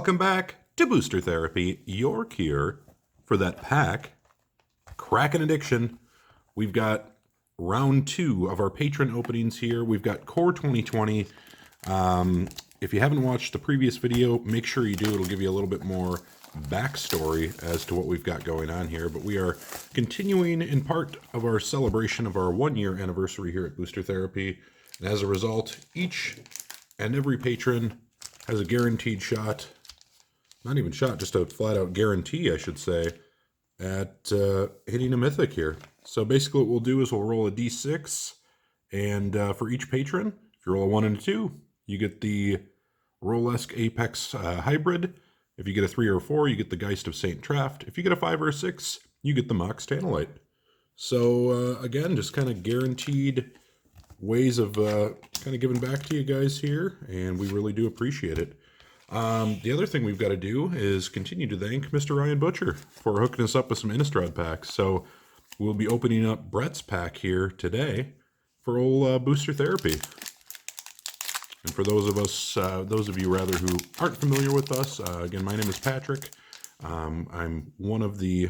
Welcome back to Booster Therapy, your cure for that pack. Kraken Addiction. We've got round 2 of our patron openings here. We've got Core 2020. If you haven't watched the previous video, make sure you do. It'll give you a little bit more backstory as to what we've got going on here. But we are continuing in part of our celebration of our 1-year anniversary here at Booster Therapy. And as a result, each and every patron has a guaranteed shot. Not even shot, just a flat-out guarantee, I should say, at hitting a mythic here. So basically what we'll do is we'll roll a d6, and for each patron, if you roll a 1 and a 2, you get the Rolesque Apex Hybrid. If you get a 3 or a 4, you get the Geist of Saint Traft. If you get a 5 or a 6, you get the Mox Tantalite. So again, just kind of guaranteed ways of kind of giving back to you guys here, and we really do appreciate it. The other thing we've got to do is continue to thank Mr. Ryan Butcher for hooking us up with some Innistrad packs. So we'll be opening up Brett's pack here today for old Booster Therapy. And for those of you rather who aren't familiar with us, again, my name is Patrick. I'm one of the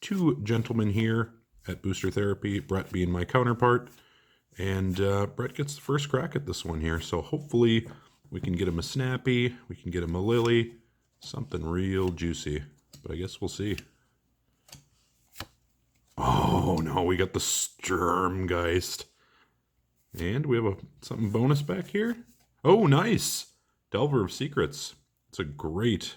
2 gentlemen here at Booster Therapy, Brett being my counterpart. And Brett gets the first crack at this one here. So hopefully we can get him a Snappy, we can get him a Lili, something real juicy. But I guess we'll see. Oh no, we got the Sturmgeist. And we have something bonus back here. Oh, nice! Delver of Secrets. It's a great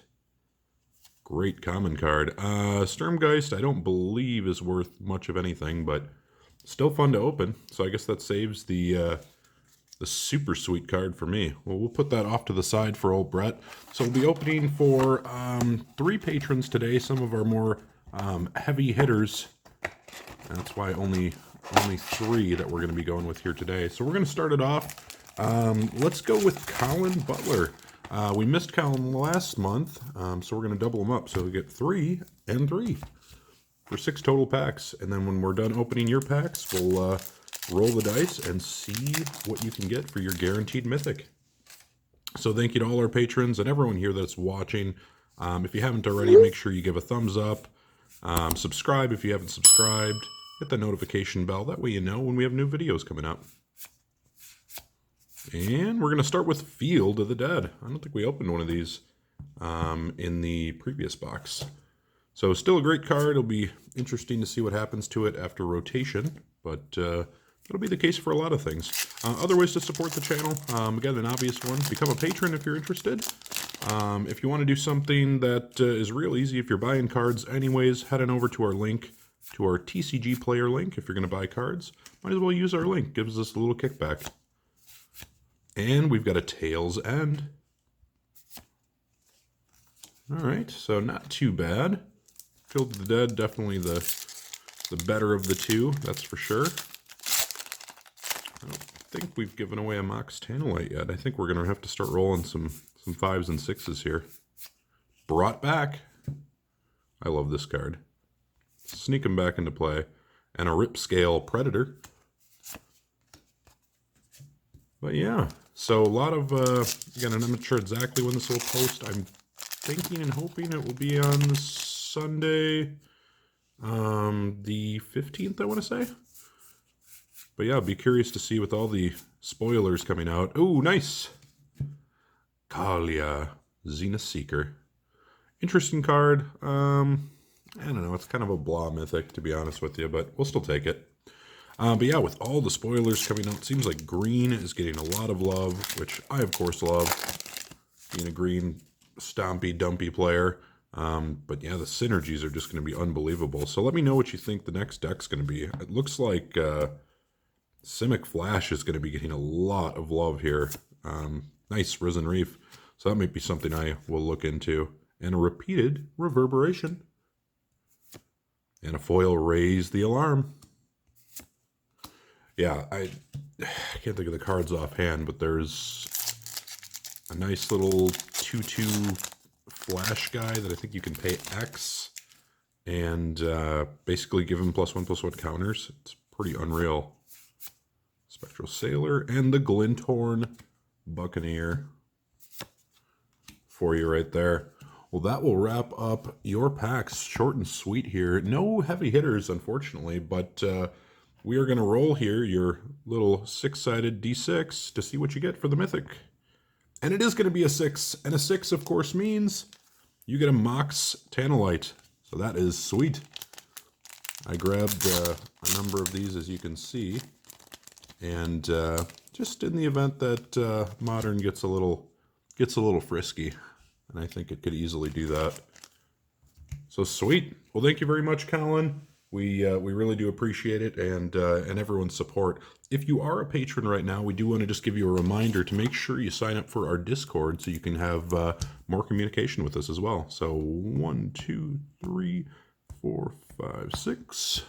common card. Sturmgeist, I don't believe is worth much of anything, but still fun to open. So I guess that saves the super sweet card for me. Well, we'll put that off to the side for old Brett. So we'll be opening for 3 patrons today. Some of our more heavy hitters. That's why only 3 that we're going to be going with here today. So we're going to start it off. Let's go with Colin Butler. We missed Colin last month, so we're going to double them up. So we get 3 and 3 for 6 total packs. And then when we're done opening your packs, we'll roll the dice and see what you can get for your guaranteed mythic. So thank you to all our patrons and everyone here that's watching. If you haven't already, make sure you give a thumbs up. Subscribe if you haven't subscribed. Hit the notification bell. That way you know when we have new videos coming up. And we're going to start with Field of the Dead. I don't think we opened one of these in the previous box. So still a great card. It'll be interesting to see what happens to it after rotation. But it'll be the case for a lot of things. Other ways to support the channel. Again, an obvious one. Become a patron if you're interested. If you want to do something that is real easy, if you're buying cards anyways, head on over to our link, to our TCG player link. If you're going to buy cards, might as well use our link. Gives us a little kickback. And we've got a Tail's End. Alright, so not too bad. Field of the Dead, definitely the better of the 2, that's for sure. I don't think we've given away a Mox Tantalite yet. I think we're going to have to start rolling some 5s and 6s here. Brought Back. I love this card. Sneak him back into play. And a Ripscale Predator. But yeah, so a lot of, again, I'm not sure exactly when this will post. I'm thinking and hoping it will be on Sunday, the 15th, I want to say. But yeah, I'd be curious to see with all the spoilers coming out. Oh, nice! Kalia, Zenith Seeker. Interesting card. I don't know, it's kind of a blah mythic, to be honest with you, but we'll still take it. But yeah, with all the spoilers coming out, it seems like green is getting a lot of love, which I, of course, love, being a green stompy, dumpy player. But yeah, the synergies are just going to be unbelievable. So let me know what you think the next deck's going to be. It looks like Simic Flash is going to be getting a lot of love here. Nice Risen Reef. So that might be something I will look into. And a repeated Reverberation. And a foil Raise the Alarm. Yeah, I can't think of the cards offhand, but there's a nice little 2/2 flash guy that I think you can pay X and basically give him +1/+1 counters. It's pretty unreal. Spectral Sailor and the Glinthorn Buccaneer for you right there. Well, that will wrap up your packs. Short and sweet here. No heavy hitters, unfortunately, but we are going to roll here your little 6-sided D6 to see what you get for the Mythic. And it is going to be a 6. And a 6, of course, means you get a Mox Tantalite. So that is sweet. I grabbed a number of these, as you can see. And just in the event that Modern gets a little frisky. And I think it could easily do that. So sweet. Well, thank you very much, Colin. We really do appreciate it and everyone's support. If you are a patron right now, we do want to just give you a reminder to make sure you sign up for our Discord so you can have more communication with us as well. So 1, 2, 3, 4, 5, 6,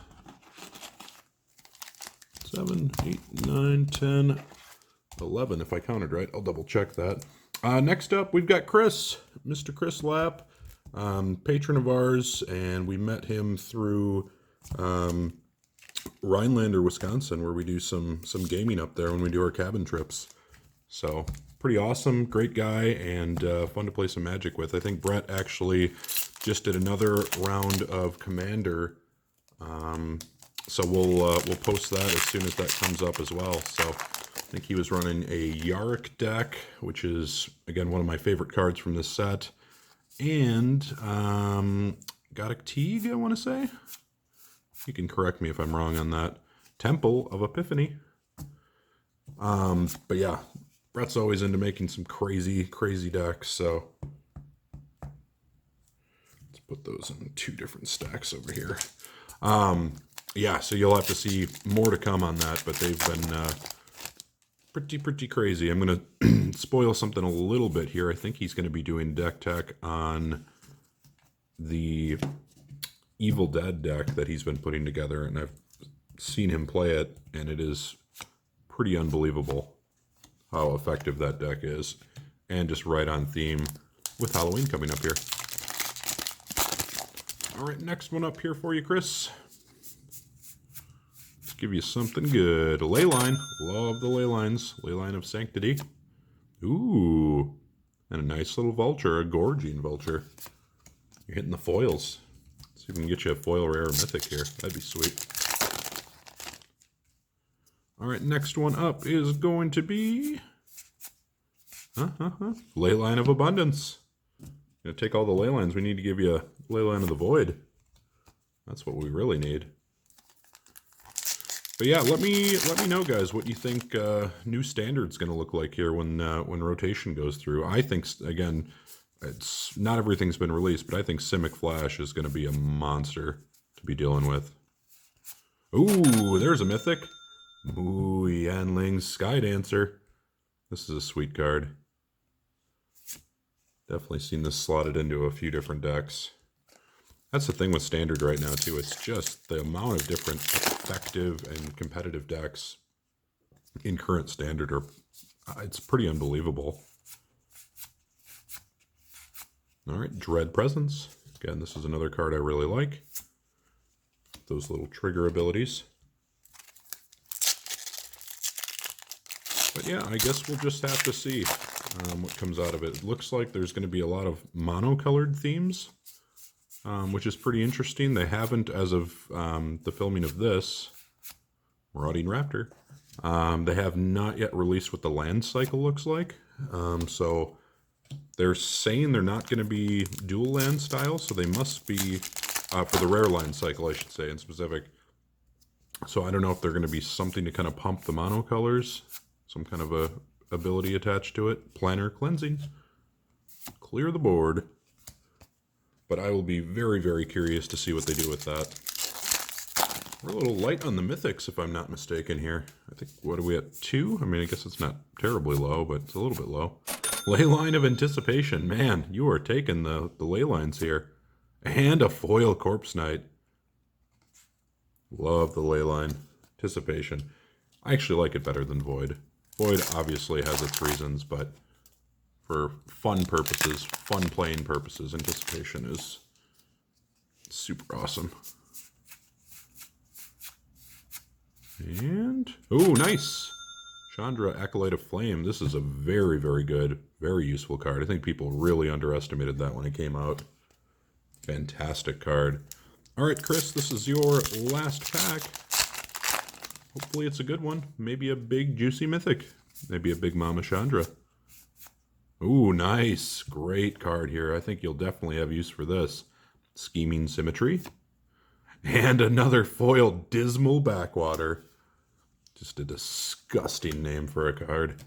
7, 8, 9, 10, 11. If I counted right, I'll double check that. Next up, we've got Chris, Mr. Chris Lapp, patron of ours, and we met him through Rhinelander, Wisconsin, where we do some gaming up there when we do our cabin trips. So pretty awesome, great guy, and fun to play some Magic with. I think Brett actually just did another round of Commander, so we'll post that as soon as that comes up as well. So I think he was running a Yarick deck, which is, again, one of my favorite cards from this set. And Goddic Teague, I want to say. You can correct me if I'm wrong on that. Temple of Epiphany. But yeah, Brett's always into making some crazy decks, so let's put those in 2 different stacks over here. Yeah, so you'll have to see more to come on that, but they've been pretty crazy. I'm going to spoil something a little bit here. I think he's going to be doing deck tech on the Evil Dead deck that he's been putting together, and I've seen him play it, and it is pretty unbelievable how effective that deck is, and just right on theme with Halloween coming up here. All right, next one up here for you, Chris. Let's give you something good. Leyline. Love the Leylines. Leyline of Sanctity. Ooh. And a nice little vulture, a Gorging vulture. You're hitting the foils. Let's see if we can get you a foil rare or mythic here. That'd be sweet. All right, next one up is going to be Leyline of Abundance. Gonna take all the Leylines. We need to give you a Leyline of the Void. That's what we really need. But yeah, let me know, guys, what you think new Standard's going to look like here when rotation goes through. I think, again, it's not everything's been released, but I think Simic Flash is going to be a monster to be dealing with. Ooh, there's a mythic. Ooh, Yanling's Sky Dancer. This is a sweet card. Definitely seen this slotted into a few different decks. That's the thing with Standard right now, too. It's just the amount of different effective and competitive decks in current Standard are, it's pretty unbelievable. All right, Dread Presence. Again, this is another card I really like. Those little trigger abilities. But yeah, I guess we'll just have to see what comes out of it. It looks like there's going to be a lot of monocolored themes. Which is pretty interesting. They haven't, as of the filming of this, Marauding Raptor, they have not yet released what the land cycle looks like. So they're saying they're not going to be dual land style, so they must be, for the rare land cycle, I should say, in specific. So I don't know if they're going to be something to kind of pump the monocolors, some kind of a ability attached to it. Planar Cleansing. Clear the board. But I will be very curious to see what they do with that. We're a little light on the mythics, if I'm not mistaken here. I think, what are we at, 2? I mean, I guess it's not terribly low, but it's a little bit low. Leyline of Anticipation. Man, you are taking the Leylines here. And a foil Corpse Knight. Love the Leyline. Anticipation. I actually like it better than Void. Void obviously has its reasons, but for fun purposes, fun playing purposes, Anticipation is super awesome. And, oh, nice! Chandra, Acolyte of Flame. This is a very, very good, very useful card. I think people really underestimated that when it came out. Fantastic card. All right, Chris, this is your last pack. Hopefully it's a good one. Maybe a big, juicy mythic. Maybe a big Mama Chandra. Ooh, nice. Great card here. I think you'll definitely have use for this. Scheming Symmetry. And another foil Dismal Backwater. Just a disgusting name for a card.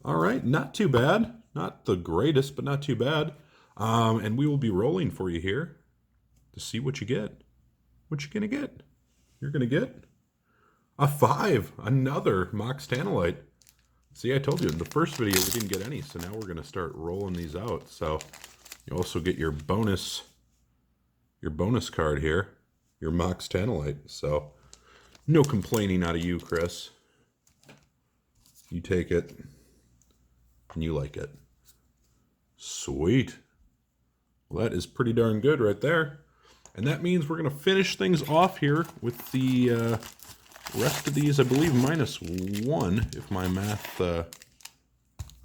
All right, not too bad. Not the greatest, but not too bad. And we will be rolling for you here to see what you get. What you gonna get? You're gonna get a 5. Another Mox Tantalite. See, I told you in the first video we didn't get any, so now we're gonna start rolling these out. So you also get your bonus card here, your Mox Tantalite. So no complaining out of you, Chris. You take it and you like it. Sweet. Well, that is pretty darn good right there. And that means we're going to finish things off here with the rest of these, I believe, -1, if my math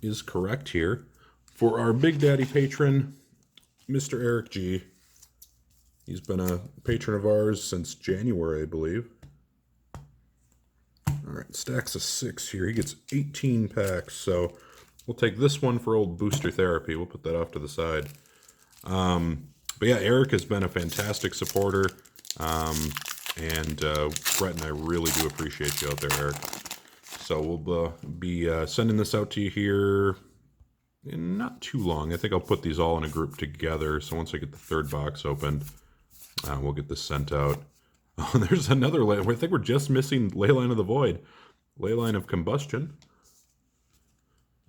is correct here, for our Big Daddy patron, Mr. Eric G. He's been a patron of ours since January, I believe. All right, stacks of 6 here. He gets 18 packs, so we'll take this one for old booster therapy. We'll put that off to the side. But yeah, Eric has been a fantastic supporter, and Brett and I really do appreciate you out there, Eric. So we'll be sending this out to you here in not too long. I think I'll put these all in a group together, so once I get the 3rd box open, we'll get this sent out. Oh, there's another I think we're just missing Leyline of the Void. Leyline of Combustion.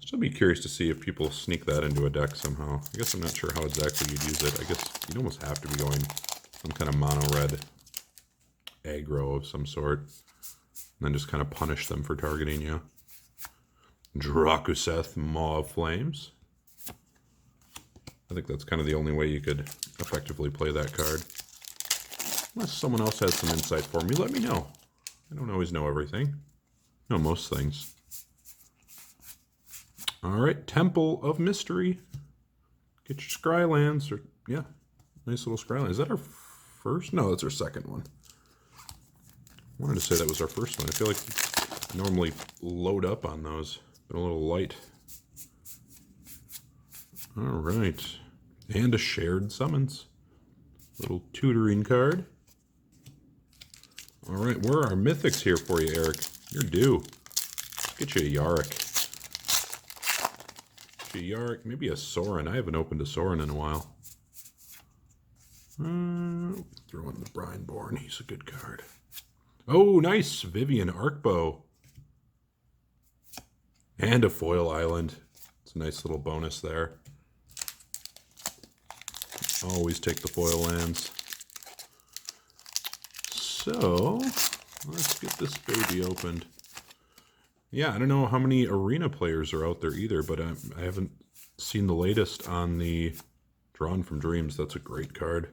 Still be curious to see if people sneak that into a deck somehow. I guess I'm not sure how exactly you'd use it. I guess you'd almost have to be going some kind of mono-red aggro of some sort. And then just kind of punish them for targeting you. Drakuseth, Maw of Flames. I think that's kind of the only way you could effectively play that card. Unless someone else has some insight for me, let me know. I don't always know everything. I know most things. All right, Temple of Mystery. Get your Scrylands, or yeah, nice little Scryland. Is that our first? No, that's our second one. I wanted to say that was our first one. I feel like we normally load up on those, but a little light. All right, and a Shared Summons. Little tutoring card. All right, where are our mythics here for you, Eric? You're due. Let's get you a Yarick. Yarick, maybe a Sorin. I haven't opened a Sorin in a while. Throw in the Brineborn. He's a good card. Oh, nice. Vivian Arcbow. And a Foil Island. It's a nice little bonus there. Always take the foil lands. So, let's get this baby opened. Yeah, I don't know how many arena players are out there either, but I haven't seen the latest on the Drawn from Dreams. That's a great card.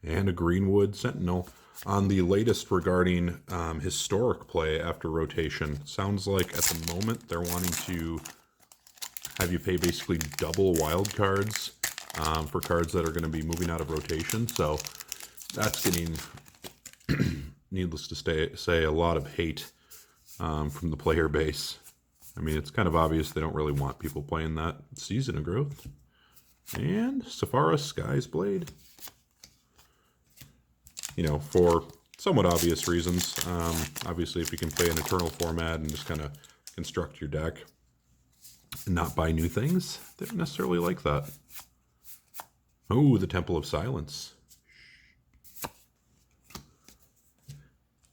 And a Greenwood Sentinel. On the latest regarding historic play after rotation, sounds like at the moment they're wanting to have you pay basically double wild cards for cards that are going to be moving out of rotation. So that's getting, needless to say, a lot of hate from the player base. I mean, it's kind of obvious they don't really want people playing that. Season of Growth. And Sapphiros Sky's Blade. You know, for somewhat obvious reasons. Obviously, if you can play an Eternal format and just kind of construct your deck and not buy new things, they don't necessarily like that. Oh, the Temple of Silence.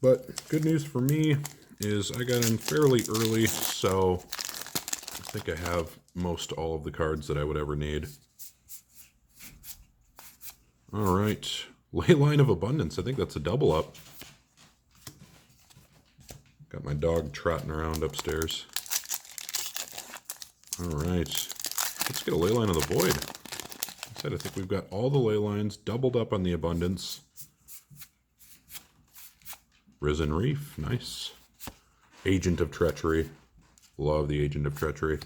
But good news for me is I got in fairly early, so I think I have most all of the cards that I would ever need. All right. Leyline of Abundance. I think that's a double up. Got my dog trotting around upstairs. All right. Let's get a Leyline of the Void. Like I said, I think we've got all the Leylines doubled up on the Abundance. Risen Reef. Nice. Agent of Treachery. Love the Agent of Treachery.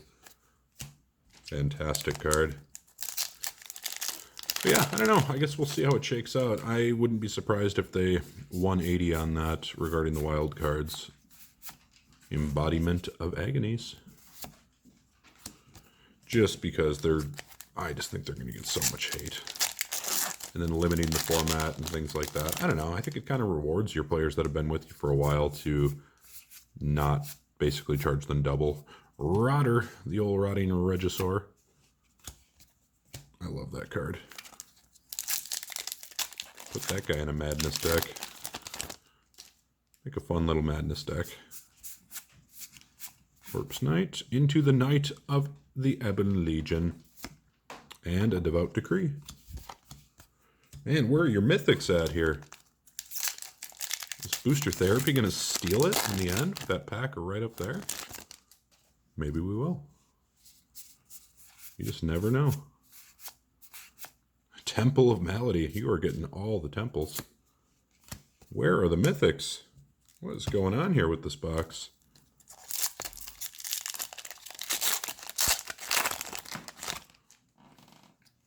Fantastic card. But yeah, I don't know. I guess we'll see how it shakes out. I wouldn't be surprised if they 180 on that regarding the wild cards. Embodiment of Agonies. Just because I just think they're going to get so much hate. And then limiting the format and things like that. I don't know. I think it kind of rewards your players that have been with you for a while to not basically charge them double. Rotter, the old Rotting Regisaur. I love that card. Put that guy in a Madness deck. Make a fun little Madness deck. Corpse Knight, Into the Night of the Ebon Legion. And a Devout Decree. Man, where are your mythics at here? Is Booster Therapy going to steal it in the end? That pack are right up there? Maybe we will. You just never know. Temple of Malady. You are getting all the temples. Where are the mythics? What is going on here with this box?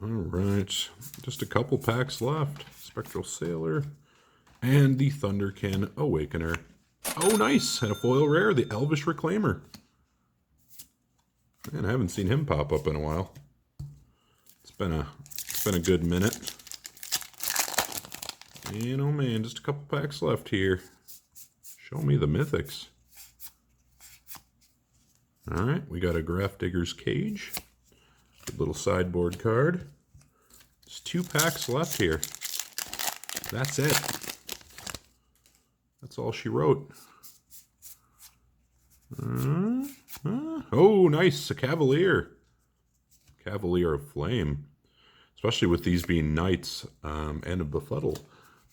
Alright, just a couple packs left. Spectral Sailor and the Thunderkin Awakener. Oh, nice! And a foil rare, the Elvish Reclaimer. Man, I haven't seen him pop up in a while. It's been a good minute. And oh man, just a couple packs left here. Show me the mythics. Alright, we got a Grafdigger's Cage. Good little sideboard card. There's 2 packs left here. That's it. That's all she wrote. Oh, nice. A Cavalier. Cavalier of Flame. Especially with these being Knights and a Befuddle.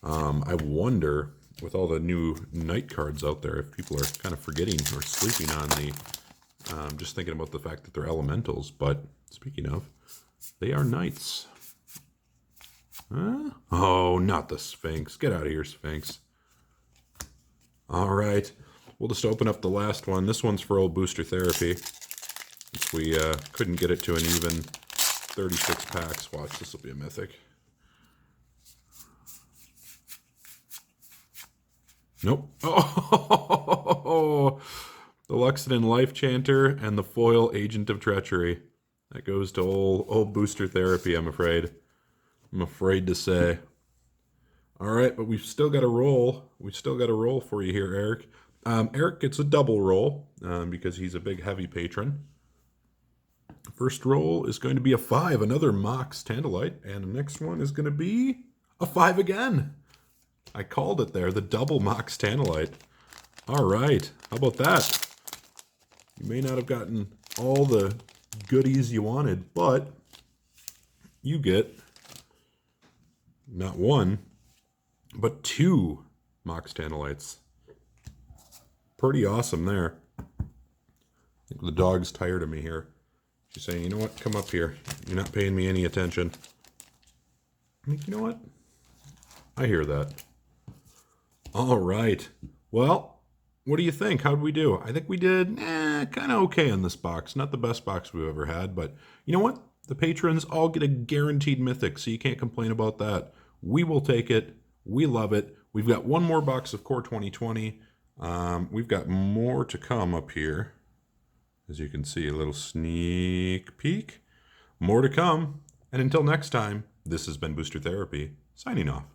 I wonder, with all the new Knight cards out there, if people are kind of forgetting or sleeping on the... just thinking about the fact that they're elementals, but speaking of, they are Knights. Oh, not the Sphinx. Get out of here, Sphinx. All right. We'll just open up the last one. This one's for old Booster Therapy. Since we couldn't get it to an even 36 packs. Watch, this will be a mythic. Nope. Oh, the Luxodon Life Chanter and the foil Agent of Treachery. That goes to old Booster Therapy, I'm afraid. I'm afraid to say. All right, but we've still got a roll. We've still got a roll for you here, Eric. Eric gets a double roll because he's a big, heavy patron. First roll is going to be a 5, another Mox Tandalite. And the next one is going to be a 5 again. I called it there, the double Mox Tandalite. All right, how about that? You may not have gotten all the goodies you wanted, but you get not 1, but 2 Mox Tandalites. Pretty awesome there. I think the dog's tired of me here. She's saying, you know what, come up here. You're not paying me any attention. I'm like, you know what? I hear that. All right. Well, what do you think? How did we do? I think we did kind of okay on this box. Not the best box we've ever had, but you know what? The patrons all get a guaranteed mythic, so you can't complain about that. We will take it. We love it. We've got one more box of Core 2020. We've got more to come up here. As you can see, a little sneak peek. More to come. And until next time, this has been Booster Therapy, signing off.